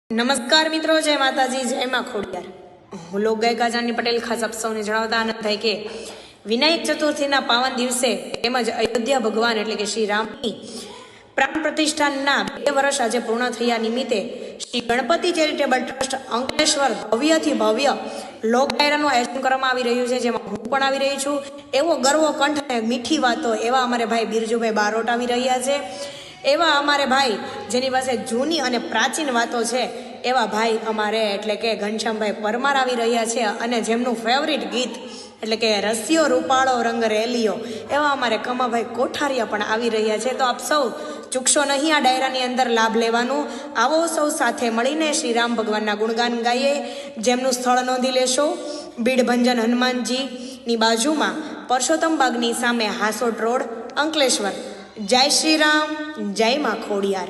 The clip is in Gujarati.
નમસ્કાર મિત્રો, જય માતાજી, જય માં ખોડિયાર. હું લોક ગાયિકા જાની પટેલ ખાસ આપ સૌને જણાવતા આનંદ થાય કે વિનાયક ચતુર્થીના પાવન દિવસે તેમજ અયોધ્યા ભગવાન એટલે કે શ્રી રામની પ્રાણ પ્રતિષ્ઠાના 2 વર્ષ આજે પૂર્ણ થયા નિમિત્તે શ્રી ગણપતિ ચેરિટેબલ ટ્રસ્ટ અંકલેશ્વર ભવ્યથી ભવ્ય લોક ડાયરાનું આયોજન કરવામાં આવી રહ્યું છે, જેમાં હું પણ આવી રહી છું. એવો ગર્વ કંઠ અને મીઠી વાતો એવા અમારે ભાઈ બિરજુભાઈ બારોટ આવી રહ્યા છે. એવા અમારે ભાઈ જેની પાસે જૂની અને પ્રાચીન વાતો છે એવા ભાઈ અમારે એટલે કે ઘનશ્યામભાઈ પરમાર આવી રહ્યા છે, અને જેમનું ફેવરિટ ગીત એટલે કે રસિયો રૂપાળો રંગ રેલિયો એવા અમારે કમાભાઈ કોઠારિયા પણ આવી રહ્યા છે. તો આપ સૌ ચૂકશો નહીં આ ડાયરાની અંદર લાભ લેવાનું. આવો સૌ સાથે મળીને શ્રી રામ ભગવાનના ગુણગાન ગાઈએ. જેમનું સ્થળ નોંધી લેશો, બીડભંજન હનુમાનજીની બાજુમાં પરસોત્તમ બાગની સામે હાસોટ રોડ, અંકલેશ્વર. જય શ્રી રામ, જય માં ખોડિયાર.